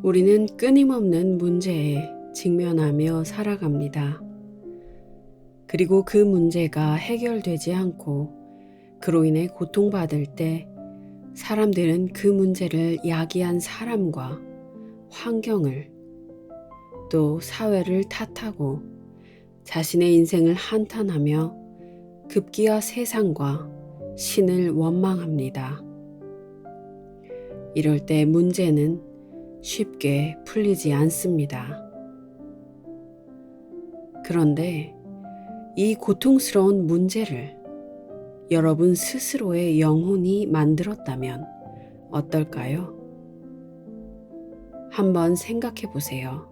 우리는 끊임없는 문제에 직면하며 살아갑니다. 그리고 그 문제가 해결되지 않고 그로 인해 고통받을 때 사람들은 그 문제를 야기한 사람과 환경을 또 사회를 탓하고 자신의 인생을 한탄하며 급기야 세상과 신을 원망합니다. 이럴 때 문제는 쉽게 풀리지 않습니다. 그런데 이 고통스러운 문제를 여러분 스스로의 영혼이 만들었다면 어떨까요? 한번 생각해 보세요.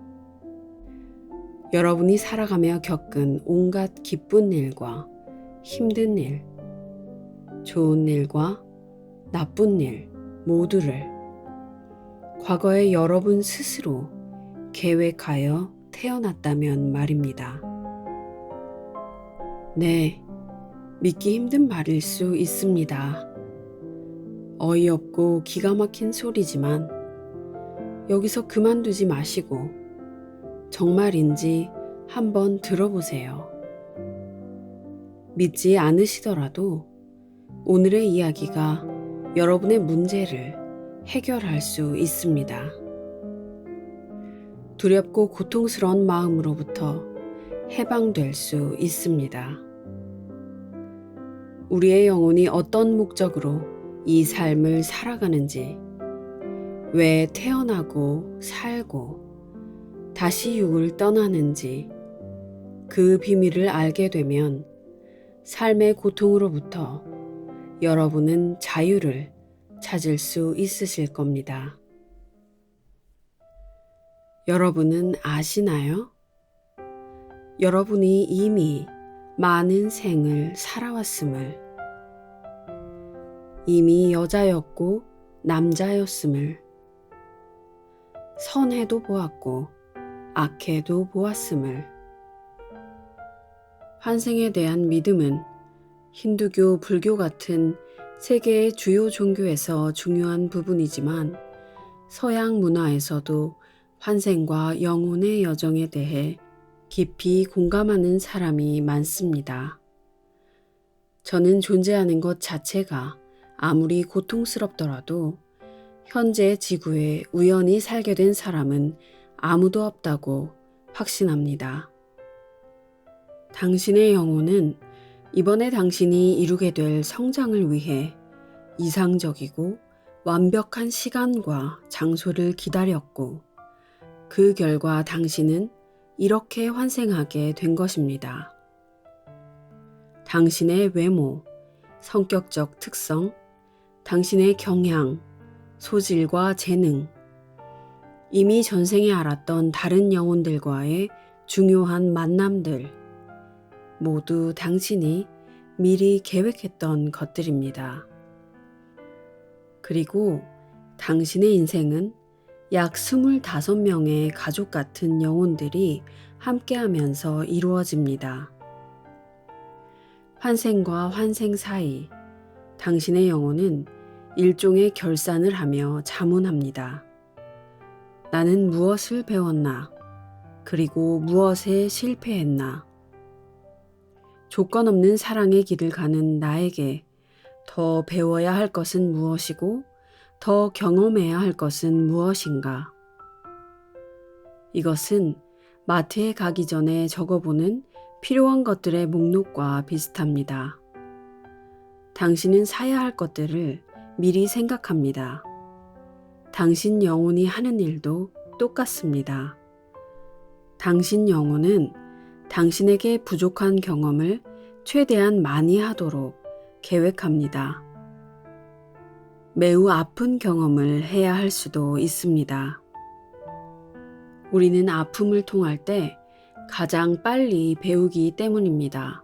여러분이 살아가며 겪은 온갖 기쁜 일과 힘든 일, 좋은 일과 나쁜 일 모두를 과거에 여러분 스스로 계획하여 태어났다면 말입니다. 네, 믿기 힘든 말일 수 있습니다. 어이없고 기가 막힌 소리지만 여기서 그만두지 마시고 정말인지 한번 들어보세요. 믿지 않으시더라도 오늘의 이야기가 여러분의 문제를 해결할 수 있습니다. 두렵고 고통스러운 마음으로부터 해방될 수 있습니다. 우리의 영혼이 어떤 목적으로 이 삶을 살아가는지, 왜 태어나고 살고 다시 육을 떠나는지 그 비밀을 알게 되면 삶의 고통으로부터 여러분은 자유를 찾을 수 있으실 겁니다. 여러분은 아시나요? 여러분이 이미 많은 생을 살아왔음을, 이미 여자였고 남자였음을, 선해도 보았고 악해도 보았음을. 환생에 대한 믿음은 힌두교, 불교 같은 세계의 주요 종교에서 중요한 부분이지만 서양 문화에서도 환생과 영혼의 여정에 대해 깊이 공감하는 사람이 많습니다. 저는 존재하는 것 자체가 아무리 고통스럽더라도 현재 지구에 우연히 살게 된 사람은 아무도 없다고 확신합니다. 당신의 영혼은 이번에 당신이 이루게 될 성장을 위해 이상적이고 완벽한 시간과 장소를 기다렸고 그 결과 당신은 이렇게 환생하게 된 것입니다. 당신의 외모, 성격적 특성, 당신의 경향, 소질과 재능, 이미 전생에 알았던 다른 영혼들과의 중요한 만남들, 모두 당신이 미리 계획했던 것들입니다. 그리고 당신의 인생은 약 25명의 가족 같은 영혼들이 함께하면서 이루어집니다. 환생과 환생 사이 당신의 영혼은 일종의 결산을 하며 자문합니다. 나는 무엇을 배웠나? 그리고 무엇에 실패했나? 조건 없는 사랑의 길을 가는 나에게 더 배워야 할 것은 무엇이고 더 경험해야 할 것은 무엇인가? 이것은 마트에 가기 전에 적어보는 필요한 것들의 목록과 비슷합니다. 당신은 사야 할 것들을 미리 생각합니다. 당신 영혼이 하는 일도 똑같습니다. 당신 영혼은 당신에게 부족한 경험을 최대한 많이 하도록 계획합니다. 매우 아픈 경험을 해야 할 수도 있습니다. 우리는 아픔을 통할 때 가장 빨리 배우기 때문입니다.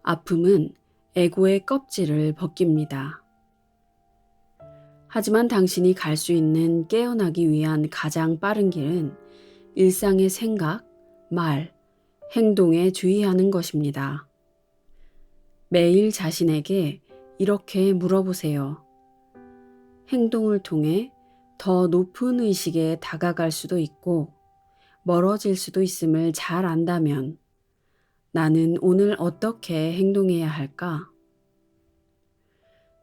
아픔은 에고의 껍질을 벗깁니다. 하지만 당신이 갈 수 있는 깨어나기 위한 가장 빠른 길은 일상의 생각, 말, 행동에 주의하는 것입니다. 매일 자신에게 이렇게 물어보세요. 행동을 통해 더 높은 의식에 다가갈 수도 있고 멀어질 수도 있음을 잘 안다면 나는 오늘 어떻게 행동해야 할까?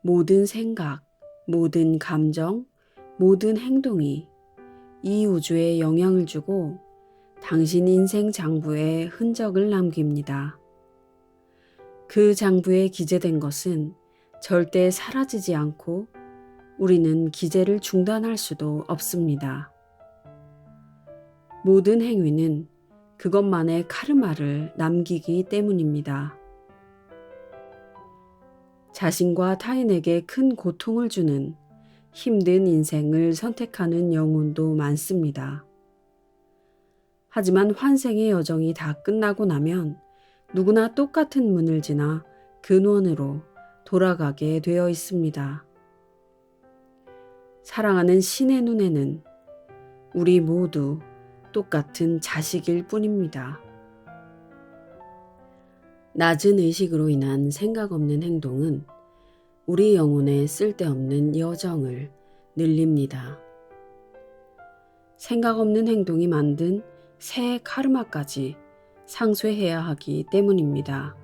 모든 생각, 모든 감정, 모든 행동이 이 우주에 영향을 주고 당신 인생 장부에 흔적을 남깁니다. 그 장부에 기재된 것은 절대 사라지지 않고 우리는 기재를 중단할 수도 없습니다. 모든 행위는 그것만의 카르마를 남기기 때문입니다. 자신과 타인에게 큰 고통을 주는 힘든 인생을 선택하는 영혼도 많습니다. 하지만 환생의 여정이 다 끝나고 나면 누구나 똑같은 문을 지나 근원으로 돌아가게 되어 있습니다. 사랑하는 신의 눈에는 우리 모두 똑같은 자식일 뿐입니다. 낮은 의식으로 인한 생각 없는 행동은 우리 영혼의 쓸데없는 여정을 늘립니다. 생각 없는 행동이 만든 새 카르마까지 상쇄해야 하기 때문입니다.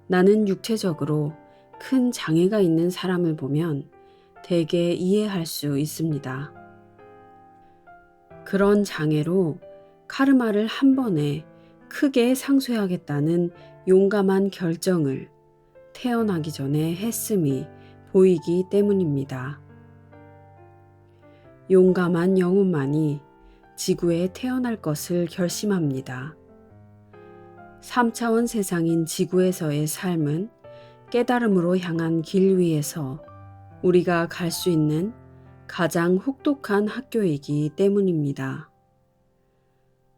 나는 육체적으로 큰 장애가 있는 사람을 보면 대개 이해할 수 있습니다. 그런 장애로 카르마를 한 번에 크게 상쇄하겠다는 용감한 결정을 태어나기 전에 했음이 보이기 때문입니다. 용감한 영혼만이 지구에 태어날 것을 결심합니다. 3차원 세상인 지구에서의 삶은 깨달음으로 향한 길 위에서 우리가 갈 수 있는 가장 혹독한 학교이기 때문입니다.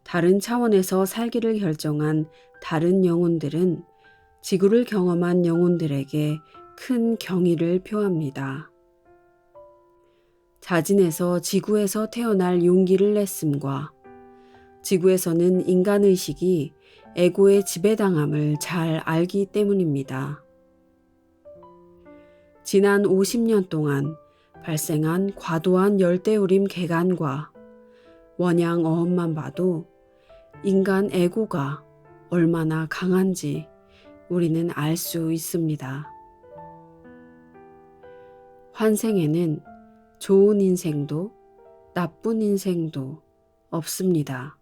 다른 차원에서 살기를 결정한 다른 영혼들은 지구를 경험한 영혼들에게 큰 경의를 표합니다. 자진해서 지구에서 태어날 용기를 냈음과 지구에서는 인간의식이 에고의 지배당함을 잘 알기 때문입니다. 지난 50년 동안 발생한 과도한 열대우림 개간과 원양 어업만 봐도 인간 에고가 얼마나 강한지 우리는 알 수 있습니다. 환생에는 좋은 인생도 나쁜 인생도 없습니다.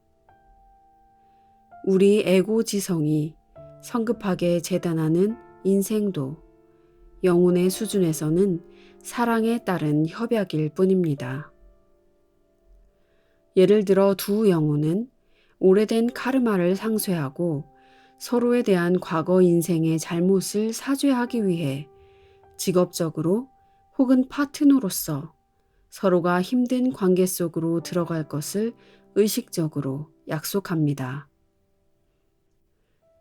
우리 에고 지성이 성급하게 재단하는 인생도 영혼의 수준에서는 사랑에 따른 협약일 뿐입니다. 예를 들어 두 영혼은 오래된 카르마를 상쇄하고 서로에 대한 과거 인생의 잘못을 사죄하기 위해 직업적으로 혹은 파트너로서 서로가 힘든 관계 속으로 들어갈 것을 의식적으로 약속합니다.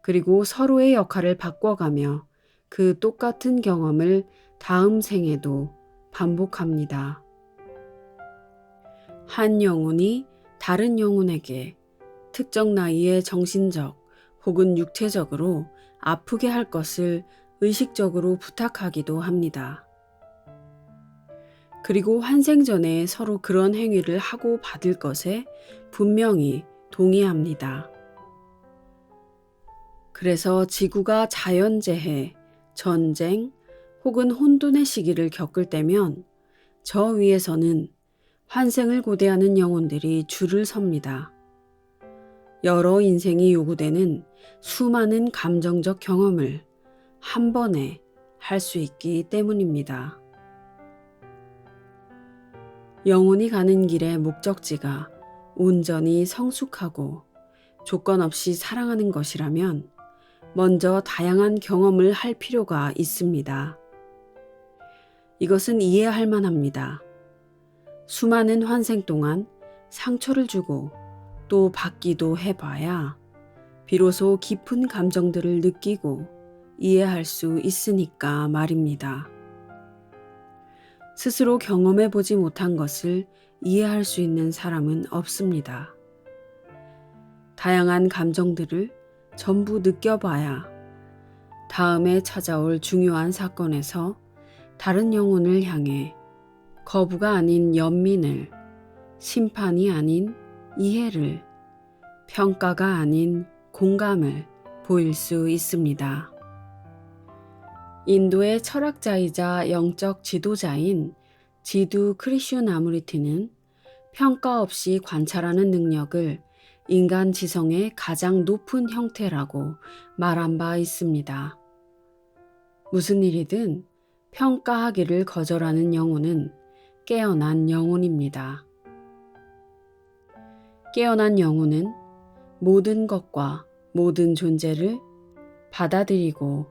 그리고 서로의 역할을 바꿔가며 그 똑같은 경험을 다음 생에도 반복합니다. 한 영혼이 다른 영혼에게 특정 나이에 정신적 혹은 육체적으로 아프게 할 것을 의식적으로 부탁하기도 합니다. 그리고 환생 전에 서로 그런 행위를 하고 받을 것에 분명히 동의합니다. 그래서 지구가 자연재해, 전쟁 혹은 혼돈의 시기를 겪을 때면 저 위에서는 환생을 고대하는 영혼들이 줄을 섭니다. 여러 인생이 요구되는 수많은 감정적 경험을 한 번에 할 수 있기 때문입니다. 영혼이 가는 길의 목적지가 온전히 성숙하고 조건 없이 사랑하는 것이라면 먼저 다양한 경험을 할 필요가 있습니다. 이것은 이해할 만합니다. 수많은 환생 동안 상처를 주고 또 받기도 해봐야 비로소 깊은 감정들을 느끼고 이해할 수 있으니까 말입니다. 스스로 경험해보지 못한 것을 이해할 수 있는 사람은 없습니다. 다양한 감정들을 전부 느껴봐야 다음에 찾아올 중요한 사건에서 다른 영혼을 향해 거부가 아닌 연민을, 심판이 아닌 이해를, 평가가 아닌 공감을 보일 수 있습니다. 인도의 철학자이자 영적 지도자인 지두 크리슈나무리티는 평가 없이 관찰하는 능력을 인간 지성의 가장 높은 형태라고 말한 바 있습니다. 무슨 일이든 평가하기를 거절하는 영혼은 깨어난 영혼입니다. 깨어난 영혼은 모든 것과 모든 존재를 받아들이고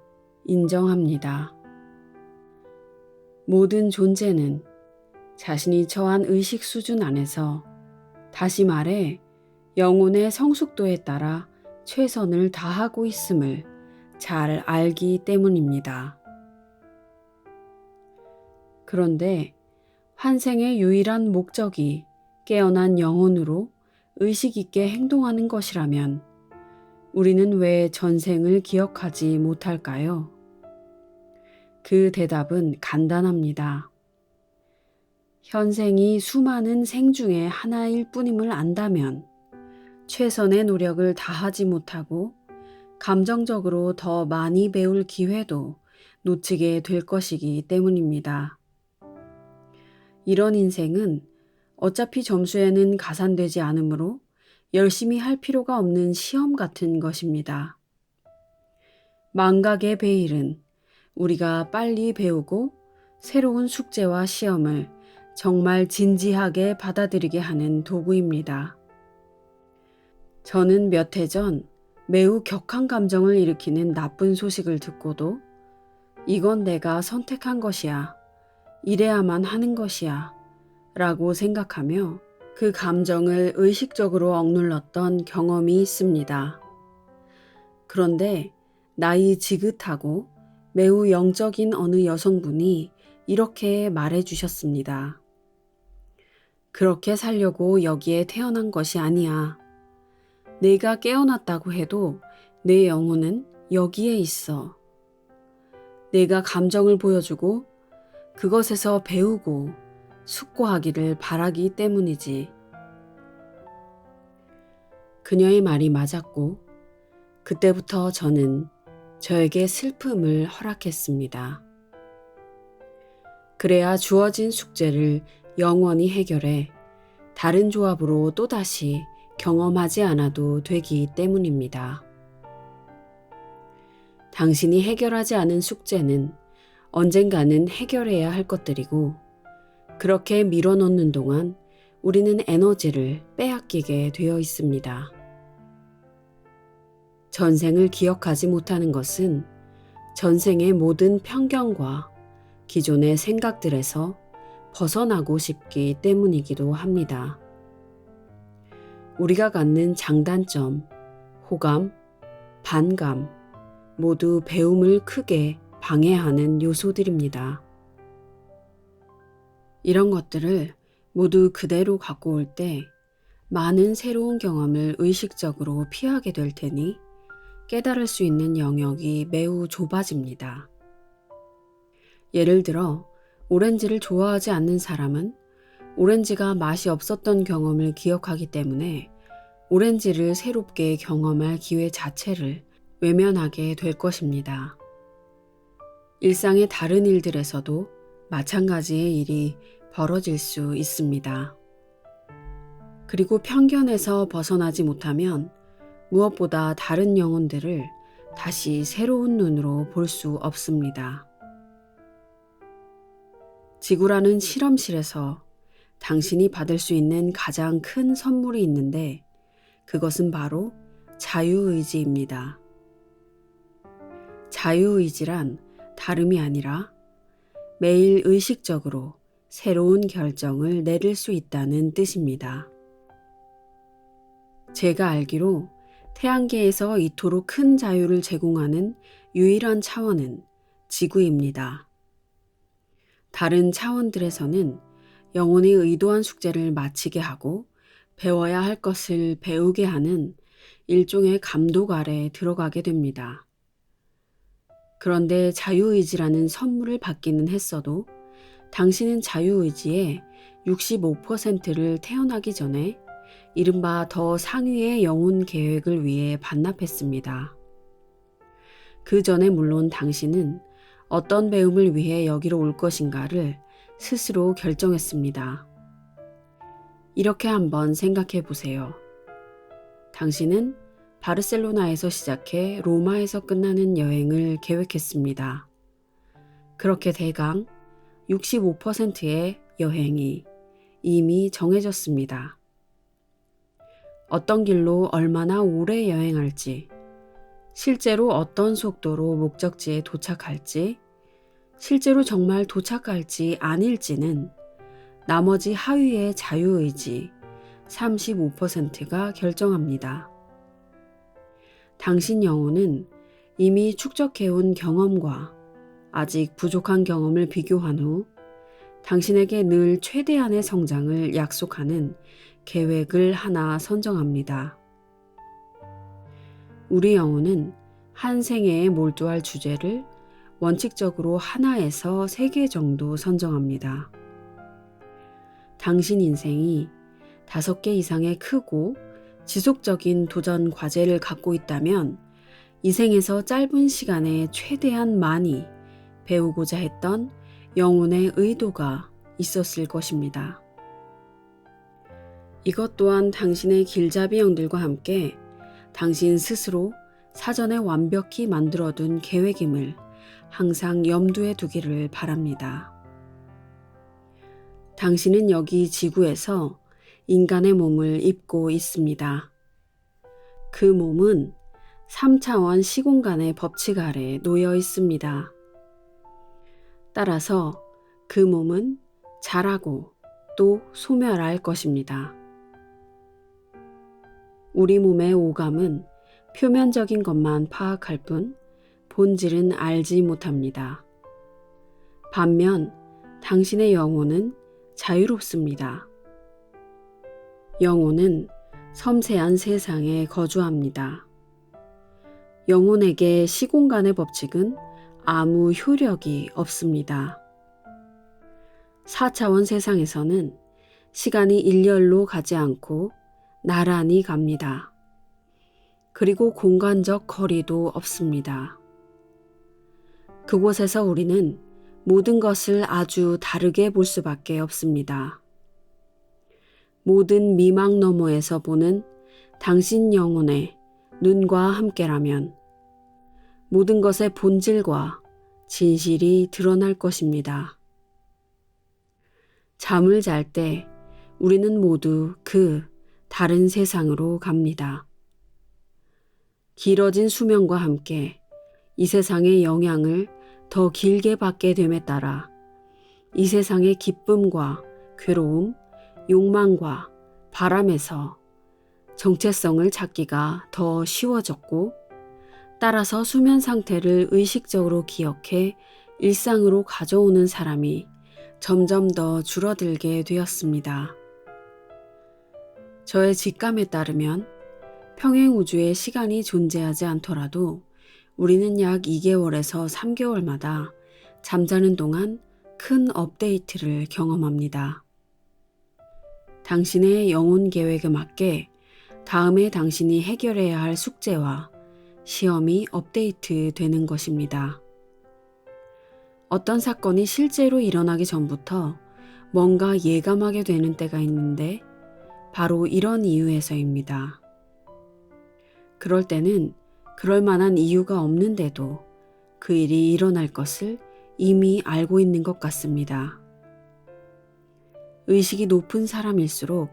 인정합니다. 모든 존재는 자신이 처한 의식 수준 안에서, 다시 말해 영혼의 성숙도에 따라 최선을 다하고 있음을 잘 알기 때문입니다. 그런데 환생의 유일한 목적이 깨어난 영혼으로 의식 있게 행동하는 것이라면 우리는 왜 전생을 기억하지 못할까요? 그 대답은 간단합니다. 현생이 수많은 생 중에 하나일 뿐임을 안다면 최선의 노력을 다하지 못하고 감정적으로 더 많이 배울 기회도 놓치게 될 것이기 때문입니다. 이런 인생은 어차피 점수에는 가산되지 않으므로 열심히 할 필요가 없는 시험 같은 것입니다. 망각의 베일은 우리가 빨리 배우고 새로운 숙제와 시험을 정말 진지하게 받아들이게 하는 도구입니다. 저는 몇 해 전 매우 격한 감정을 일으키는 나쁜 소식을 듣고도 이건 내가 선택한 것이야, 이래야만 하는 것이야 라고 생각하며 그 감정을 의식적으로 억눌렀던 경험이 있습니다. 그런데 나이 지긋하고 매우 영적인 어느 여성분이 이렇게 말해 주셨습니다. 그렇게 살려고 여기에 태어난 것이 아니야. 내가 깨어났다고 해도 내 영혼은 여기에 있어. 내가 감정을 보여주고 그것에서 배우고 숙고하기를 바라기 때문이지. 그녀의 말이 맞았고 그때부터 저는 저에게 슬픔을 허락했습니다. 그래야 주어진 숙제를 영원히 해결해 다른 조합으로 또다시 경험하지 않아도 되기 때문입니다. 당신이 해결하지 않은 숙제는 언젠가는 해결해야 할 것들이고 그렇게 밀어넣는 동안 우리는 에너지를 빼앗기게 되어 있습니다. 전생을 기억하지 못하는 것은 전생의 모든 편견과 기존의 생각들에서 벗어나고 싶기 때문이기도 합니다. 우리가 갖는 장단점, 호감, 반감 모두 배움을 크게 방해하는 요소들입니다. 이런 것들을 모두 그대로 갖고 올 때 많은 새로운 경험을 의식적으로 피하게 될 테니 깨달을 수 있는 영역이 매우 좁아집니다. 예를 들어 오렌지를 좋아하지 않는 사람은 오렌지가 맛이 없었던 경험을 기억하기 때문에 오렌지를 새롭게 경험할 기회 자체를 외면하게 될 것입니다. 일상의 다른 일들에서도 마찬가지의 일이 벌어질 수 있습니다. 그리고 편견에서 벗어나지 못하면 무엇보다 다른 영혼들을 다시 새로운 눈으로 볼 수 없습니다. 지구라는 실험실에서 당신이 받을 수 있는 가장 큰 선물이 있는데 그것은 바로 자유의지입니다. 자유의지란 다름이 아니라 매일 의식적으로 새로운 결정을 내릴 수 있다는 뜻입니다. 제가 알기로 태양계에서 이토록 큰 자유를 제공하는 유일한 차원은 지구입니다. 다른 차원들에서는 영혼이 의도한 숙제를 마치게 하고 배워야 할 것을 배우게 하는 일종의 감독 아래에 들어가게 됩니다. 그런데 자유의지라는 선물을 받기는 했어도 당신은 자유의지의 65%를 태어나기 전에 이른바 더 상위의 영혼 계획을 위해 반납했습니다. 그 전에 물론 당신은 어떤 배움을 위해 여기로 올 것인가를 스스로 결정했습니다. 이렇게 한번 생각해 보세요. 당신은 바르셀로나에서 시작해 로마에서 끝나는 여행을 계획했습니다. 그렇게 대강 65%의 여행이 이미 정해졌습니다. 어떤 길로 얼마나 오래 여행할지, 실제로 어떤 속도로 목적지에 도착할지, 실제로 정말 도착할지 아닐지는 나머지 하위의 자유의지 35%가 결정합니다. 당신 영혼은 이미 축적해온 경험과 아직 부족한 경험을 비교한 후 당신에게 늘 최대한의 성장을 약속하는 계획을 하나 선정합니다. 우리 영혼은 한 생애에 몰두할 주제를 원칙적으로 하나에서 3개 정도 선정합니다. 당신 인생이 5개 이상의 크고 지속적인 도전 과제를 갖고 있다면 이 생에서 짧은 시간에 최대한 많이 배우고자 했던 영혼의 의도가 있었을 것입니다. 이것 또한 당신의 길잡이 형들과 함께 당신 스스로 사전에 완벽히 만들어둔 계획임을 항상 염두에 두기를 바랍니다. 당신은 여기 지구에서 인간의 몸을 입고 있습니다. 그 몸은 3차원 시공간의 법칙 아래 놓여 있습니다. 따라서 그 몸은 자라고 또 소멸할 것입니다. 우리 몸의 오감은 표면적인 것만 파악할 뿐 본질은 알지 못합니다. 반면 당신의 영혼은 자유롭습니다. 영혼은 섬세한 세상에 거주합니다. 영혼에게 시공간의 법칙은 아무 효력이 없습니다. 4차원 세상에서는 시간이 일렬로 가지 않고 나란히 갑니다. 그리고 공간적 거리도 없습니다. 그곳에서 우리는 모든 것을 아주 다르게 볼 수밖에 없습니다. 모든 미망 너머에서 보는 당신 영혼의 눈과 함께라면 모든 것의 본질과 진실이 드러날 것입니다. 잠을 잘 때 우리는 모두 그 다른 세상으로 갑니다. 길어진 수명과 함께 이 세상의 영향을 더 길게 받게 됨에 따라 이 세상의 기쁨과 괴로움, 욕망과 바람에서 정체성을 찾기가 더 쉬워졌고 따라서 수면 상태를 의식적으로 기억해 일상으로 가져오는 사람이 점점 더 줄어들게 되었습니다. 저의 직감에 따르면 평행우주에 시간이 존재하지 않더라도 우리는 약 2개월에서 3개월마다 잠자는 동안 큰 업데이트를 경험합니다. 당신의 영혼 계획에 맞게 다음에 당신이 해결해야 할 숙제와 시험이 업데이트 되는 것입니다. 어떤 사건이 실제로 일어나기 전부터 뭔가 예감하게 되는 때가 있는데 바로 이런 이유에서입니다. 그럴 때는 그럴 만한 이유가 없는데도 그 일이 일어날 것을 이미 알고 있는 것 같습니다. 의식이 높은 사람일수록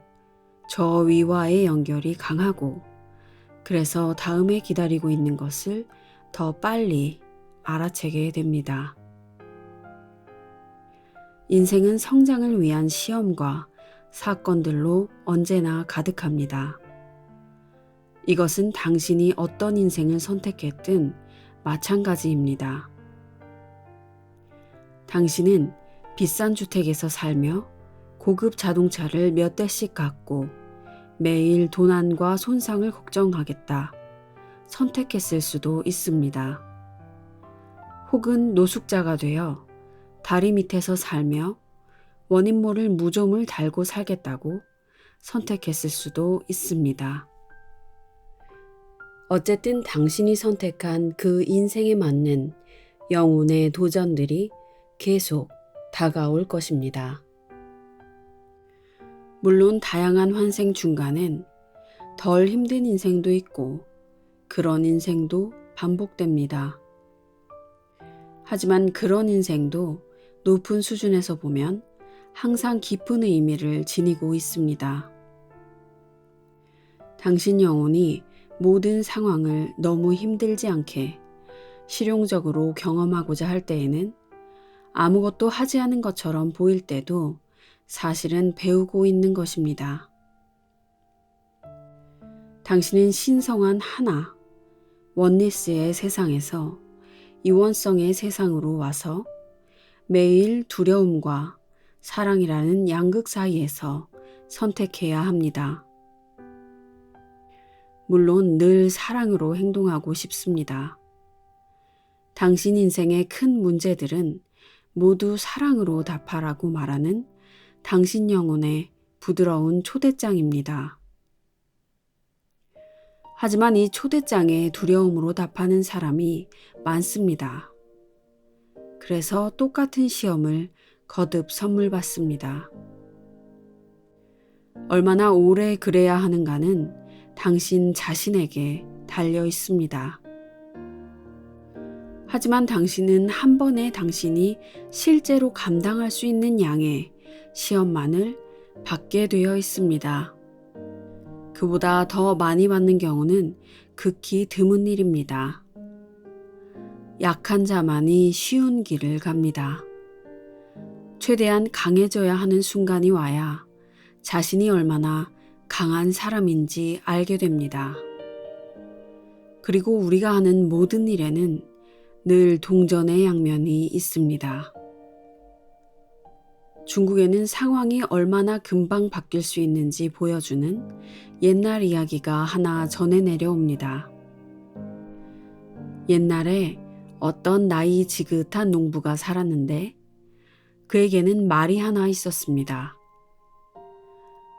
저 위와의 연결이 강하고 그래서 다음에 기다리고 있는 것을 더 빨리 알아채게 됩니다. 인생은 성장을 위한 시험과 사건들로 언제나 가득합니다. 이것은 당신이 어떤 인생을 선택했든 마찬가지입니다. 당신은 비싼 주택에서 살며 고급 자동차를 몇 대씩 갖고 매일 도난과 손상을 걱정하겠다 선택했을 수도 있습니다. 혹은 노숙자가 되어 다리 밑에서 살며 원인 모를 무좀을 달고 살겠다고 선택했을 수도 있습니다. 어쨌든 당신이 선택한 그 인생에 맞는 영혼의 도전들이 계속 다가올 것입니다. 물론 다양한 환생 중간엔 덜 힘든 인생도 있고 그런 인생도 반복됩니다. 하지만 그런 인생도 높은 수준에서 보면 항상 깊은 의미를 지니고 있습니다. 당신 영혼이 모든 상황을 너무 힘들지 않게 실용적으로 경험하고자 할 때에는 아무것도 하지 않은 것처럼 보일 때도 사실은 배우고 있는 것입니다. 당신은 신성한 하나, 원리스의 세상에서 이원성의 세상으로 와서 매일 두려움과 사랑이라는 양극 사이에서 선택해야 합니다. 물론 늘 사랑으로 행동하고 싶습니다. 당신 인생의 큰 문제들은 모두 사랑으로 답하라고 말하는 당신 영혼의 부드러운 초대장입니다. 하지만 이 초대장에 두려움으로 답하는 사람이 많습니다. 그래서 똑같은 시험을 거듭 선물 받습니다. 얼마나 오래 그래야 하는가는 당신 자신에게 달려 있습니다. 하지만 당신은 한 번에 당신이 실제로 감당할 수 있는 양의 시험만을 받게 되어 있습니다. 그보다 더 많이 받는 경우는 극히 드문 일입니다. 약한 자만이 쉬운 길을 갑니다. 최대한 강해져야 하는 순간이 와야 자신이 얼마나 강한 사람인지 알게 됩니다. 그리고 우리가 하는 모든 일에는 늘 동전의 양면이 있습니다. 중국에는 상황이 얼마나 금방 바뀔 수 있는지 보여주는 옛날 이야기가 하나 전해 내려옵니다. 옛날에 어떤 나이 지긋한 농부가 살았는데 그에게는 말이 하나 있었습니다.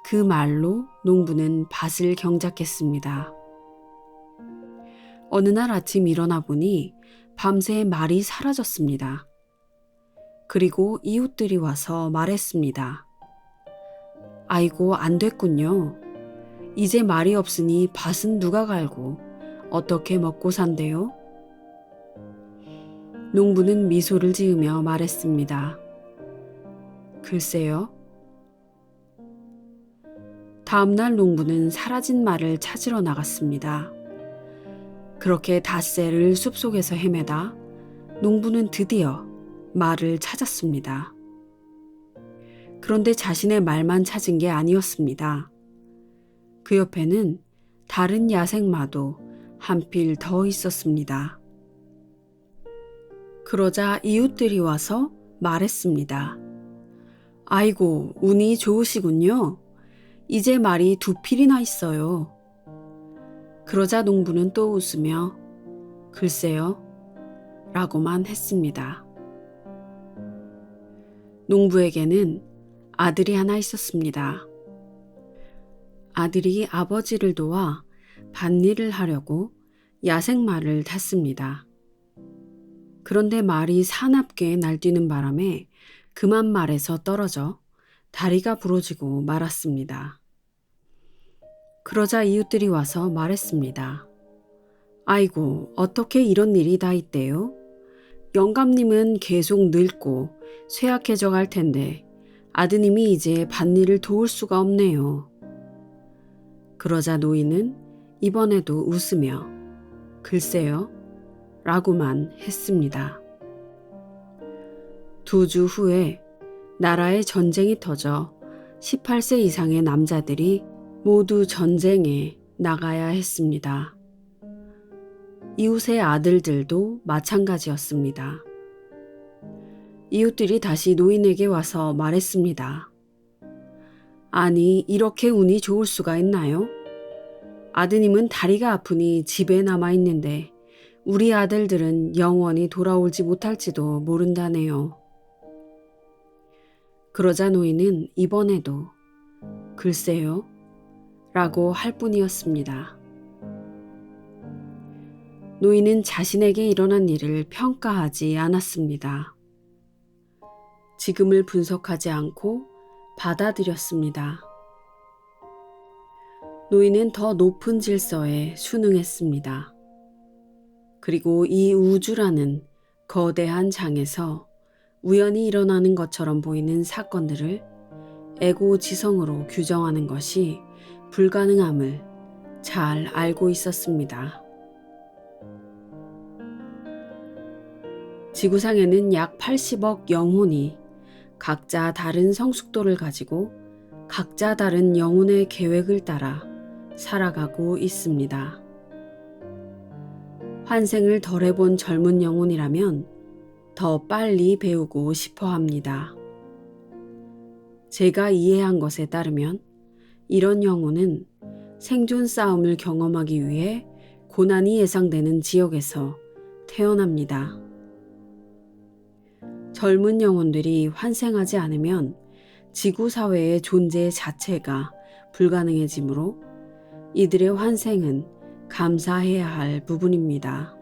그 말로 농부는 밭을 경작했습니다. 어느 날 아침 일어나 보니 밤새 말이 사라졌습니다. 그리고 이웃들이 와서 말했습니다. 아이고, 안 됐군요. 이제 말이 없으니 밭은 누가 갈고 어떻게 먹고 산대요? 농부는 미소를 지으며 말했습니다. 글쎄요. 다음날 농부는 사라진 말을 찾으러 나갔습니다. 그렇게 닷새를 숲속에서 헤매다 농부는 드디어 말을 찾았습니다. 그런데 자신의 말만 찾은 게 아니었습니다. 그 옆에는 다른 야생마도 한필 더 있었습니다. 그러자 이웃들이 와서 말했습니다. 아이고, 운이 좋으시군요. 이제 말이 두 필이나 있어요. 그러자 농부는 또 웃으며 글쎄요 라고만 했습니다. 농부에게는 아들이 하나 있었습니다. 아들이 아버지를 도와 밭일을 하려고 야생말을 탔습니다. 그런데 말이 사납게 날뛰는 바람에 그만 말에서 떨어져 다리가 부러지고 말았습니다. 그러자 이웃들이 와서 말했습니다. 아이고, 어떻게 이런 일이 다 있대요? 영감님은 계속 늙고 쇠약해져 갈 텐데 아드님이 이제 밭일을 도울 수가 없네요. 그러자 노인은 이번에도 웃으며 글쎄요 라고만 했습니다. 2주 후에 나라에 전쟁이 터져 18세 이상의 남자들이 모두 전쟁에 나가야 했습니다. 이웃의 아들들도 마찬가지였습니다. 이웃들이 다시 노인에게 와서 말했습니다. 아니, 이렇게 운이 좋을 수가 있나요? 아드님은 다리가 아프니 집에 남아 있는데 우리 아들들은 영원히 돌아올지 못할지도 모른다네요. 그러자 노인은 이번에도 글쎄요 라고 할 뿐이었습니다. 노인은 자신에게 일어난 일을 평가하지 않았습니다. 지금을 분석하지 않고 받아들였습니다. 노인은 더 높은 질서에 순응했습니다. 그리고 이 우주라는 거대한 장에서 우연히 일어나는 것처럼 보이는 사건들을 에고지성으로 규정하는 것이 불가능함을 잘 알고 있었습니다. 지구상에는 약 80억 영혼이 각자 다른 성숙도를 가지고 각자 다른 영혼의 계획을 따라 살아가고 있습니다. 환생을 덜 해본 젊은 영혼이라면 더 빨리 배우고 싶어 합니다. 제가 이해한 것에 따르면 이런 영혼은 생존 싸움을 경험하기 위해 고난이 예상되는 지역에서 태어납니다. 젊은 영혼들이 환생하지 않으면 지구사회의 존재 자체가 불가능해지므로 이들의 환생은 감사해야 할 부분입니다.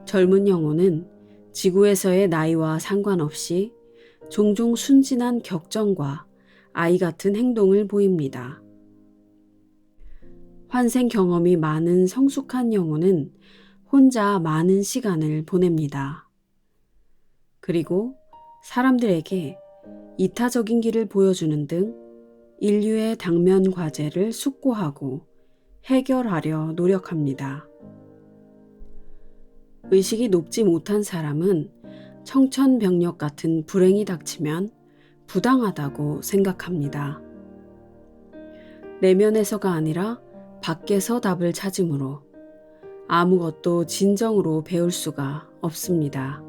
젊은 영혼은 지구에서의 나이와 상관없이 종종 순진한 격정과 아이 같은 행동을 보입니다. 환생 경험이 많은 성숙한 영혼은 혼자 많은 시간을 보냅니다. 그리고 사람들에게 이타적인 길을 보여주는 등 인류의 당면 과제를 숙고하고 해결하려 노력합니다. 의식이 높지 못한 사람은 청천벽력 같은 불행이 닥치면 부당하다고 생각합니다. 내면에서가 아니라 밖에서 답을 찾으므로 아무것도 진정으로 배울 수가 없습니다.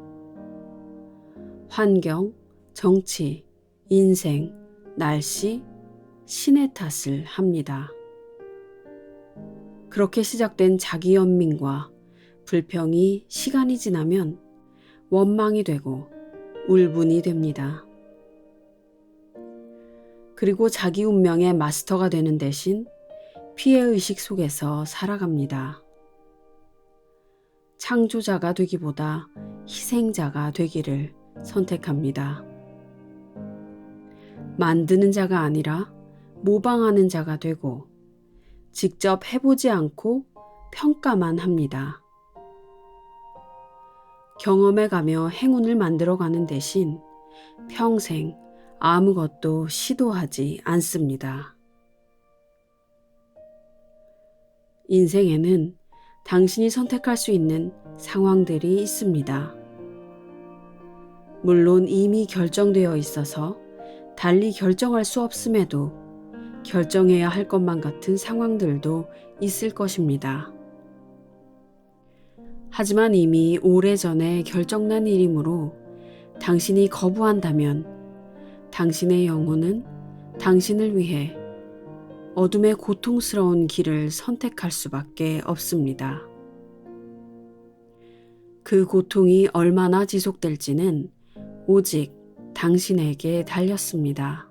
환경, 정치, 인생, 날씨, 신의 탓을 합니다. 그렇게 시작된 자기연민과 불평이 시간이 지나면 원망이 되고 울분이 됩니다. 그리고 자기 운명의 마스터가 되는 대신 피해의식 속에서 살아갑니다. 창조자가 되기보다 희생자가 되기를 선택합니다. 만드는 자가 아니라 모방하는 자가 되고 직접 해보지 않고 평가만 합니다. 경험해가며 행운을 만들어가는 대신 평생 아무것도 시도하지 않습니다. 인생에는 당신이 선택할 수 있는 상황들이 있습니다. 물론 이미 결정되어 있어서 달리 결정할 수 없음에도 결정해야 할 것만 같은 상황들도 있을 것입니다. 하지만 이미 오래전에 결정난 일이므로 당신이 거부한다면 당신의 영혼은 당신을 위해 어둠의 고통스러운 길을 선택할 수밖에 없습니다. 그 고통이 얼마나 지속될지는 오직 당신에게 달렸습니다.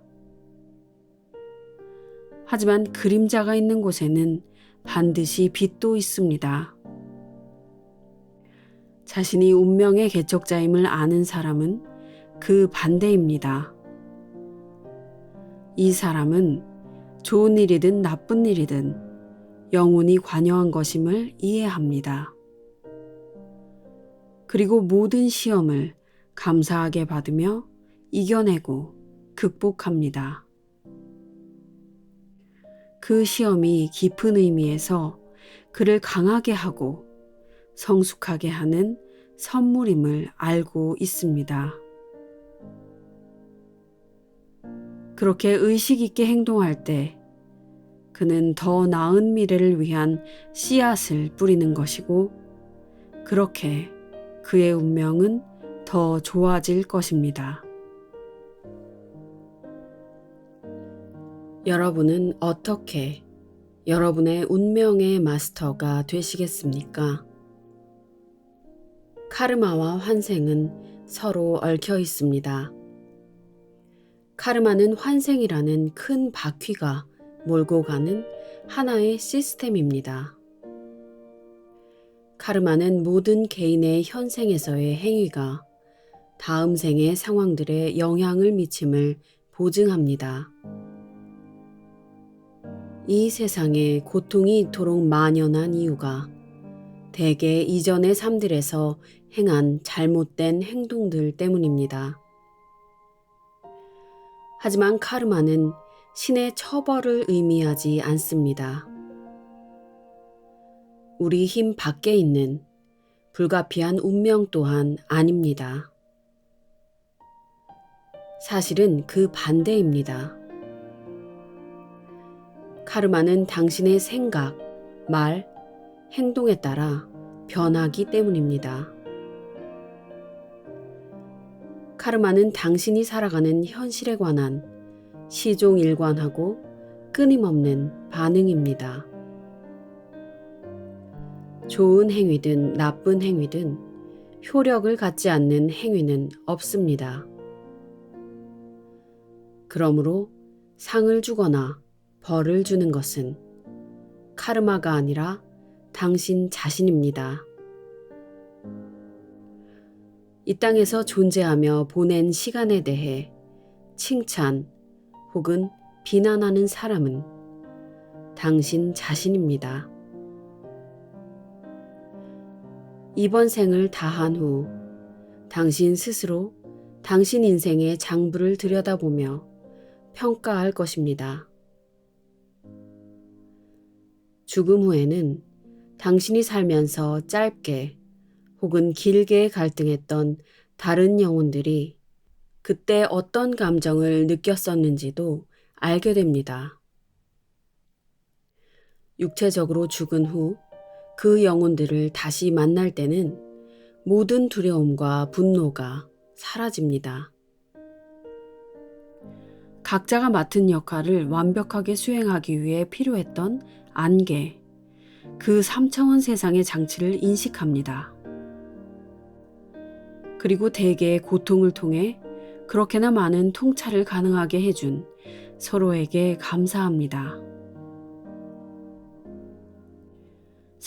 하지만 그림자가 있는 곳에는 반드시 빛도 있습니다. 자신이 운명의 개척자임을 아는 사람은 그 반대입니다. 이 사람은 좋은 일이든 나쁜 일이든 영혼이 관여한 것임을 이해합니다. 그리고 모든 시험을 감사하게 받으며 이겨내고 극복합니다. 그 시험이 깊은 의미에서 그를 강하게 하고 성숙하게 하는 선물임을 알고 있습니다. 그렇게 의식 있게 행동할 때 그는 더 나은 미래를 위한 씨앗을 뿌리는 것이고 그렇게 그의 운명은 더 좋아질 것입니다. 여러분은 어떻게 여러분의 운명의 마스터가 되시겠습니까? 카르마와 환생은 서로 얽혀 있습니다. 카르마는 환생이라는 큰 바퀴가 몰고 가는 하나의 시스템입니다. 카르마는 모든 개인의 현생에서의 행위가 다음 생의 상황들에 영향을 미침을 보증합니다. 이 세상에 고통이 이토록 만연한 이유가 대개 이전의 삶들에서 행한 잘못된 행동들 때문입니다. 하지만 카르마는 신의 처벌을 의미하지 않습니다. 우리 힘 밖에 있는 불가피한 운명 또한 아닙니다. 사실은 그 반대입니다. 카르마는 당신의 생각, 말, 행동에 따라 변하기 때문입니다. 카르마는 당신이 살아가는 현실에 관한 시종일관하고 끊임없는 반응입니다. 좋은 행위든 나쁜 행위든 효력을 갖지 않는 행위는 없습니다. 그러므로 상을 주거나 벌을 주는 것은 카르마가 아니라 당신 자신입니다. 이 땅에서 존재하며 보낸 시간에 대해 칭찬 혹은 비난하는 사람은 당신 자신입니다. 이번 생을 다한 후 당신 스스로 당신 인생의 장부를 들여다보며 평가할 것입니다. 죽음 후에는 당신이 살면서 짧게 혹은 길게 갈등했던 다른 영혼들이 그때 어떤 감정을 느꼈었는지도 알게 됩니다. 육체적으로 죽은 후 그 영혼들을 다시 만날 때는 모든 두려움과 분노가 사라집니다. 각자가 맡은 역할을 완벽하게 수행하기 위해 필요했던 안개, 그 3차원 세상의 장치를 인식합니다. 그리고 대개의 고통을 통해 그렇게나 많은 통찰을 가능하게 해준 서로에게 감사합니다.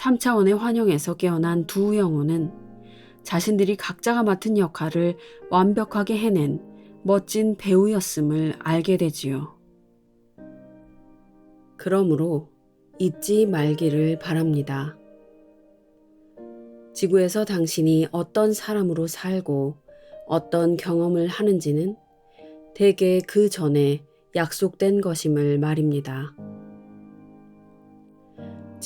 3차원의 환영에서 깨어난 두 영혼은 자신들이 각자가 맡은 역할을 완벽하게 해낸 멋진 배우였음을 알게 되지요. 그러므로 잊지 말기를 바랍니다. 지구에서 당신이 어떤 사람으로 살고 어떤 경험을 하는지는 대개 그 전에 약속된 것임을 말입니다.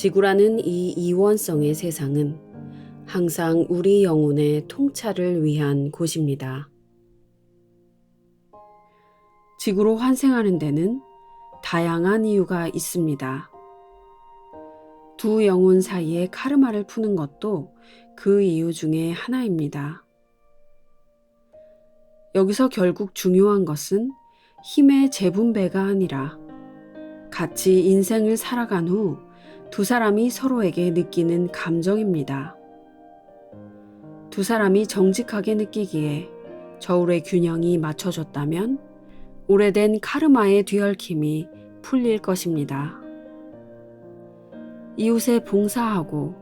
지구라는 이 이원성의 세상은 항상 우리 영혼의 통찰을 위한 곳입니다. 지구로 환생하는 데는 다양한 이유가 있습니다. 두 영혼 사이의 카르마를 푸는 것도 그 이유 중에 하나입니다. 여기서 결국 중요한 것은 힘의 재분배가 아니라 같이 인생을 살아간 후 두 사람이 서로에게 느끼는 감정입니다. 두 사람이 정직하게 느끼기에 저울의 균형이 맞춰졌다면 오래된 카르마의 뒤얽힘이 풀릴 것입니다. 이웃에 봉사하고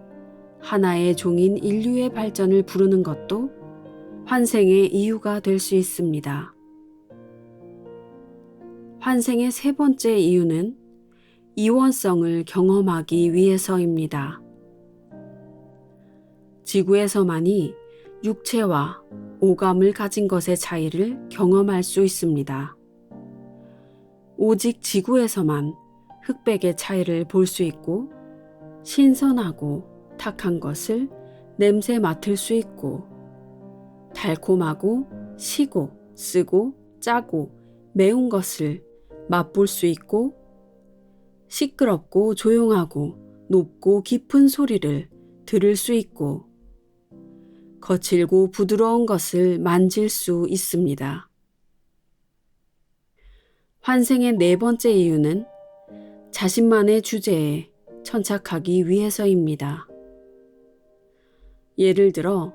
하나의 종인 인류의 발전을 부르는 것도 환생의 이유가 될 수 있습니다. 환생의 세 번째 이유는 이원성을 경험하기 위해서입니다. 지구에서만이 육체와 오감을 가진 것의 차이를 경험할 수 있습니다. 오직 지구에서만 흑백의 차이를 볼 수 있고 신선하고 탁한 것을 냄새 맡을 수 있고 달콤하고 시고 쓰고 짜고 매운 것을 맛볼 수 있고 시끄럽고 조용하고 높고 깊은 소리를 들을 수 있고 거칠고 부드러운 것을 만질 수 있습니다. 환생의 네 번째 이유는 자신만의 주제에 천착하기 위해서입니다. 예를 들어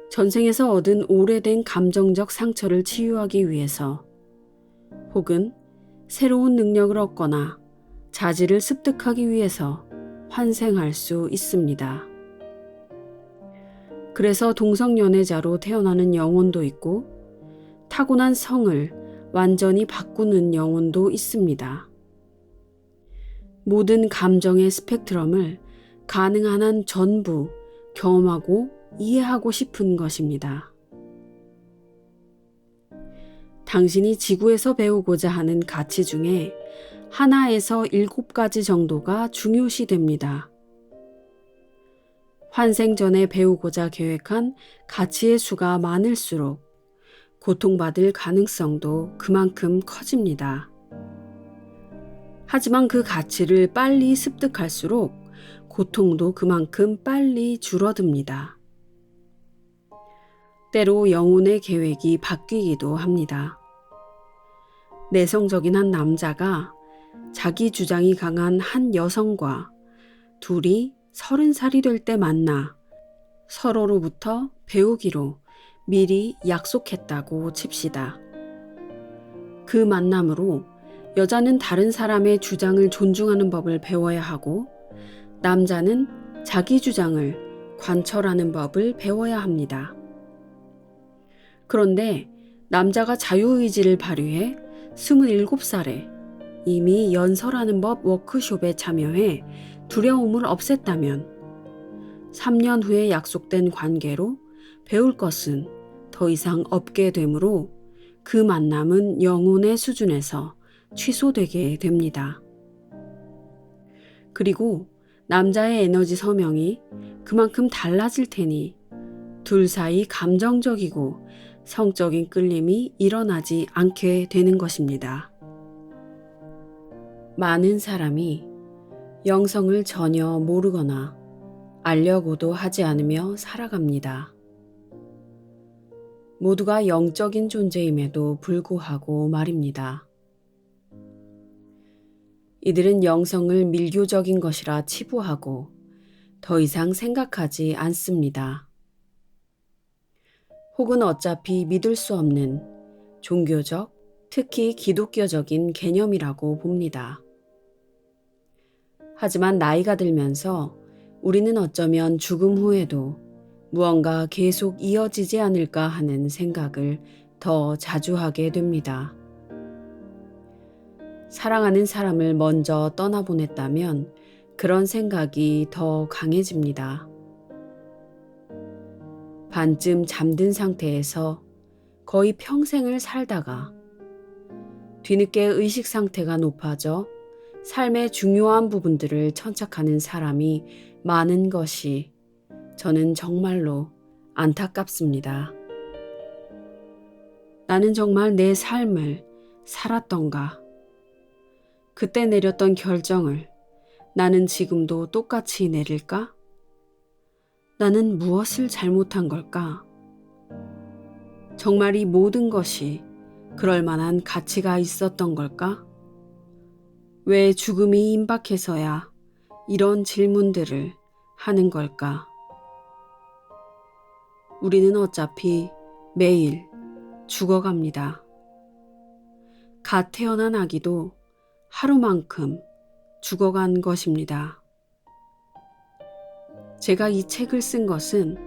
전생에서 얻은 오래된 감정적 상처를 치유하기 위해서 혹은 새로운 능력을 얻거나 자질을 습득하기 위해서 환생할 수 있습니다. 그래서 동성연애자로 태어나는 영혼도 있고 타고난 성을 완전히 바꾸는 영혼도 있습니다. 모든 감정의 스펙트럼을 가능한 한 전부 경험하고 이해하고 싶은 것입니다. 당신이 지구에서 배우고자 하는 가치 중에 하나에서 7가지 정도가 중요시됩니다. 환생 전에 배우고자 계획한 가치의 수가 많을수록 고통받을 가능성도 그만큼 커집니다. 하지만 그 가치를 빨리 습득할수록 고통도 그만큼 빨리 줄어듭니다. 때로 영혼의 계획이 바뀌기도 합니다. 내성적인 한 남자가 자기 주장이 강한 한 여성과 둘이 30살이 될 때 만나 서로로부터 배우기로 미리 약속했다고 칩시다. 그 만남으로 여자는 다른 사람의 주장을 존중하는 법을 배워야 하고 남자는 자기 주장을 관철하는 법을 배워야 합니다. 그런데 남자가 자유의지를 발휘해 27살에 이미 연설하는 법 워크숍에 참여해 두려움을 없앴다면 3년 후에 약속된 관계로 배울 것은 더 이상 없게 되므로 그 만남은 영혼의 수준에서 취소되게 됩니다. 그리고 남자의 에너지 서명이 그만큼 달라질 테니 둘 사이 감정적이고 성적인 끌림이 일어나지 않게 되는 것입니다. 많은 사람이 영성을 전혀 모르거나 알려고도 하지 않으며 살아갑니다. 모두가 영적인 존재임에도 불구하고 말입니다. 이들은 영성을 밀교적인 것이라 치부하고 더 이상 생각하지 않습니다. 혹은 어차피 믿을 수 없는 종교적, 특히 기독교적인 개념이라고 봅니다. 하지만 나이가 들면서 우리는 어쩌면 죽음 후에도 무언가 계속 이어지지 않을까 하는 생각을 더 자주 하게 됩니다. 사랑하는 사람을 먼저 떠나보냈다면 그런 생각이 더 강해집니다. 반쯤 잠든 상태에서 거의 평생을 살다가 뒤늦게 의식 상태가 높아져 삶의 중요한 부분들을 천착하는 사람이 많은 것이 저는 정말로 안타깝습니다. 나는 정말 내 삶을 살았던가? 그때 내렸던 결정을 나는 지금도 똑같이 내릴까? 나는 무엇을 잘못한 걸까? 정말 이 모든 것이 그럴 만한 가치가 있었던 걸까? 왜 죽음이 임박해서야 이런 질문들을 하는 걸까? 우리는 어차피 매일 죽어갑니다. 갓 태어난 아기도 하루만큼 죽어간 것입니다. 제가 이 책을 쓴 것은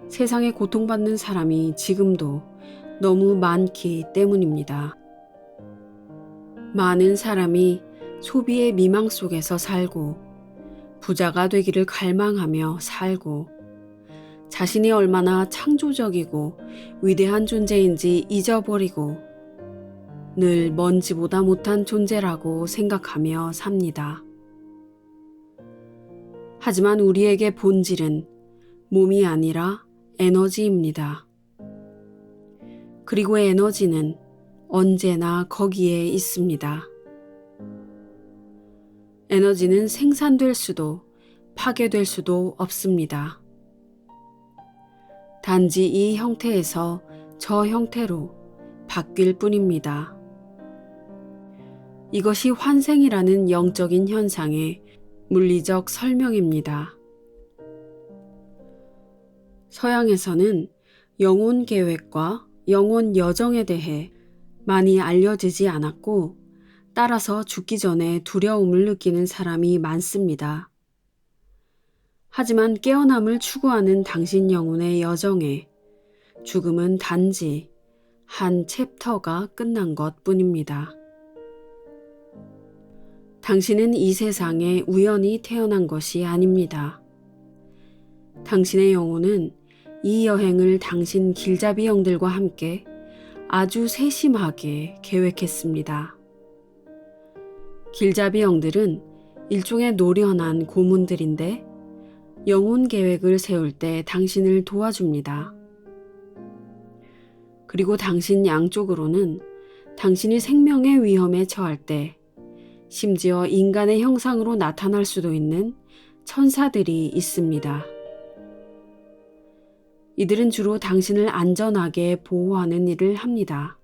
세상에 고통받는 사람이 지금도 너무 많기 때문입니다. 많은 사람이 소비의 미망 속에서 살고 부자가 되기를 갈망하며 살고 자신이 얼마나 창조적이고 위대한 존재인지 잊어버리고 늘 먼지보다 못한 존재라고 생각하며 삽니다. 하지만 우리에게 본질은 몸이 아니라 에너지입니다. 그리고 에너지는 언제나 거기에 있습니다. 에너지는 생산될 수도 파괴될 수도 없습니다. 단지 이 형태에서 저 형태로 바뀔 뿐입니다. 이것이 환생이라는 영적인 현상의 물리적 설명입니다. 서양에서는 영혼 계획과 영혼 여정에 대해 많이 알려지지 않았고 따라서 죽기 전에 두려움을 느끼는 사람이 많습니다. 하지만 깨어남을 추구하는 당신 영혼의 여정에 죽음은 단지 한 챕터가 끝난 것 뿐입니다. 당신은 이 세상에 우연히 태어난 것이 아닙니다. 당신의 영혼은 이 여행을 당신 길잡이 형들과 함께 아주 세심하게 계획했습니다. 길잡이 형들은 일종의 노련한 고문들인데 영혼 계획을 세울 때 당신을 도와줍니다. 그리고 당신 양쪽으로는 당신이 생명의 위험에 처할 때 심지어 인간의 형상으로 나타날 수도 있는 천사들이 있습니다. 이들은 주로 당신을 안전하게 보호하는 일을 합니다.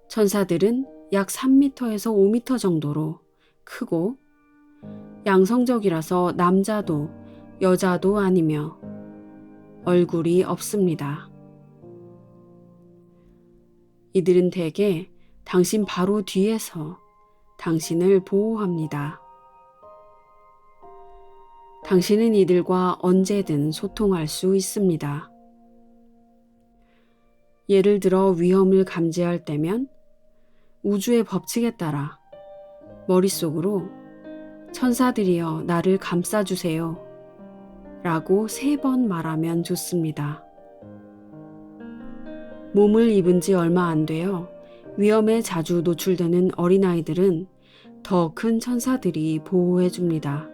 천사들은 약 3m에서 5m 정도로 크고 양성적이라서 남자도 여자도 아니며 얼굴이 없습니다. 이들은 대개 당신 바로 뒤에서 당신을 보호합니다. 당신은 이들과 언제든 소통할 수 있습니다. 예를 들어 위험을 감지할 때면 우주의 법칙에 따라 머릿속으로 천사들이여 나를 감싸주세요 라고 3번 말하면 좋습니다. 몸을 입은 지 얼마 안 되어 위험에 자주 노출되는 어린아이들은 더 큰 천사들이 보호해 줍니다.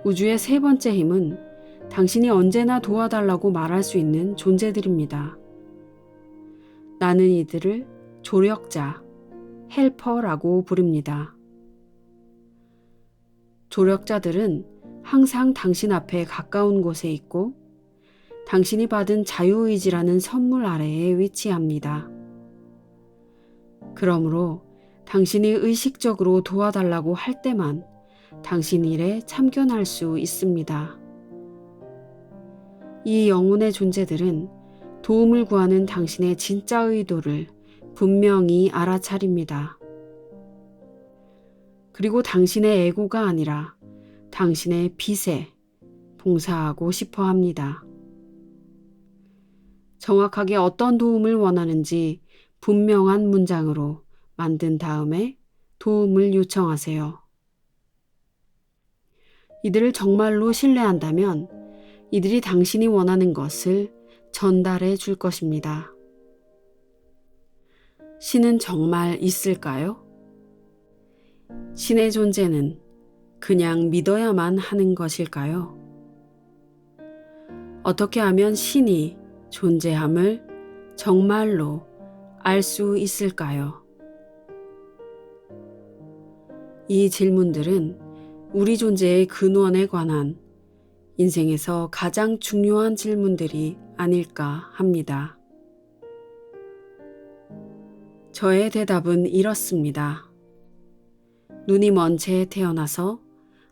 우주의 3번째 힘은 당신이 언제나 도와달라고 말할 수 있는 존재들입니다. 나는 이들을 조력자, 헬퍼라고 부릅니다. 조력자들은 항상 당신 앞에 가까운 곳에 있고 당신이 받은 자유의지라는 선물 아래에 위치합니다. 그러므로 당신이 의식적으로 도와달라고 할 때만 당신 일에 참견할 수 있습니다. 이 영혼의 존재들은 도움을 구하는 당신의 진짜 의도를 분명히 알아차립니다. 그리고 당신의 에고가 아니라 당신의 빛에 봉사하고 싶어 합니다. 정확하게 어떤 도움을 원하는지 분명한 문장으로 만든 다음에 도움을 요청하세요. 이들을 정말로 신뢰한다면 이들이 당신이 원하는 것을 전달해 줄 것입니다. 신은 정말 있을까요? 신의 존재는 그냥 믿어야만 하는 것일까요? 어떻게 하면 신이 존재함을 정말로 알 수 있을까요? 이 질문들은 우리 존재의 근원에 관한 인생에서 가장 중요한 질문들이 아닐까 합니다. 저의 대답은 이렇습니다. 눈이 먼 채 태어나서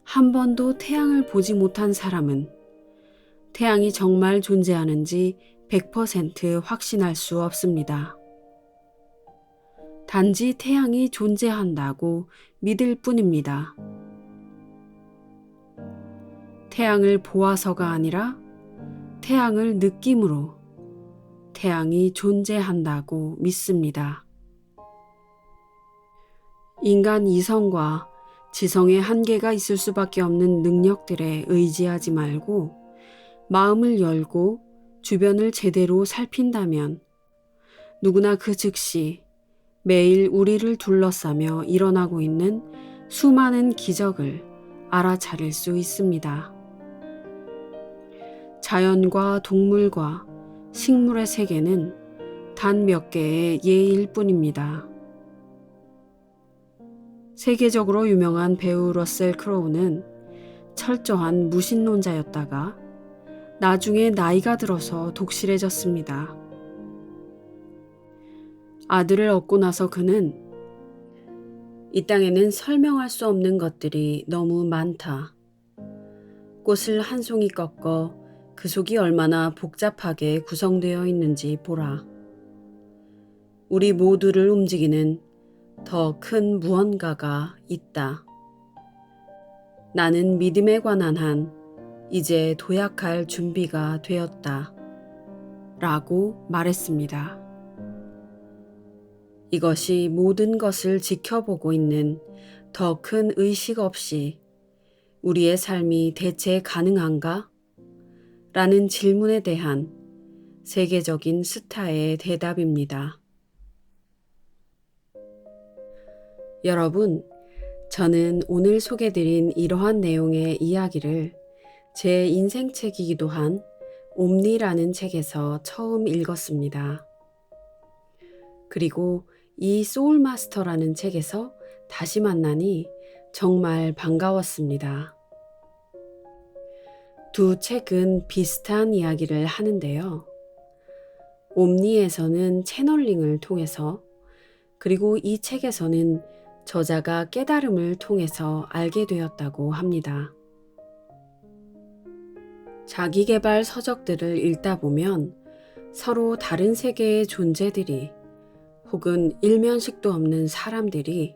한 번도 태양을 보지 못한 사람은 태양이 정말 존재하는지 100% 확신할 수 없습니다. 단지 태양이 존재한다고 믿을 뿐입니다. 태양을 보아서가 아니라 태양을 느낌으로 태양이 존재한다고 믿습니다. 인간 이성과 지성의 한계가 있을 수밖에 없는 능력들에 의지하지 말고 마음을 열고 주변을 제대로 살핀다면 누구나 그 즉시 매일 우리를 둘러싸며 일어나고 있는 수많은 기적을 알아차릴 수 있습니다. 자연과 동물과 식물의 세계는 단 몇 개의 예일 뿐입니다. 세계적으로 유명한 배우 러셀 크로우는 철저한 무신론자였다가 나중에 나이가 들어서 독실해졌습니다. 아들을 얻고 나서 그는 이 땅에는 설명할 수 없는 것들이 너무 많다. 꽃을 한 송이 꺾어 그 속이 얼마나 복잡하게 구성되어 있는지 보라. 우리 모두를 움직이는 더 큰 무언가가 있다. 나는 믿음에 관한 한 이제 도약할 준비가 되었다. 라고 말했습니다. 이것이 모든 것을 지켜보고 있는 더 큰 의식 없이 우리의 삶이 대체 가능한가? 라는 질문에 대한 세계적인 스타의 대답입니다. 여러분, 저는 오늘 소개드린 이러한 내용의 이야기를 제 인생책이기도 한 옴니라는 책에서 처음 읽었습니다. 그리고 이 소울마스터라는 책에서 다시 만나니 정말 반가웠습니다. 두 책은 비슷한 이야기를 하는데요. 옴니에서는 채널링을 통해서, 그리고 이 책에서는 저자가 깨달음을 통해서 알게 되었다고 합니다. 자기계발 서적들을 읽다 보면 서로 다른 세계의 존재들이 혹은 일면식도 없는 사람들이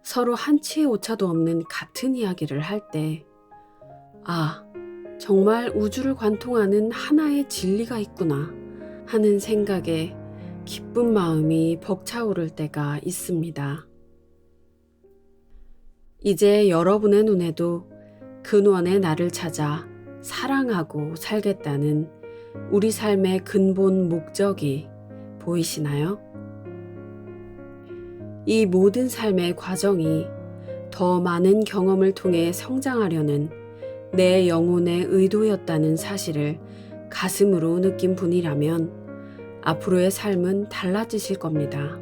서로 한치의 오차도 없는 같은 이야기를 할 때, 아, 정말 우주를 관통하는 하나의 진리가 있구나 하는 생각에 기쁜 마음이 벅차오를 때가 있습니다. 이제 여러분의 눈에도 근원의 나를 찾아 사랑하고 살겠다는 우리 삶의 근본 목적이 보이시나요? 이 모든 삶의 과정이 더 많은 경험을 통해 성장하려는 내 영혼의 의도였다는 사실을 가슴으로 느낀 분이라면 앞으로의 삶은 달라지실 겁니다.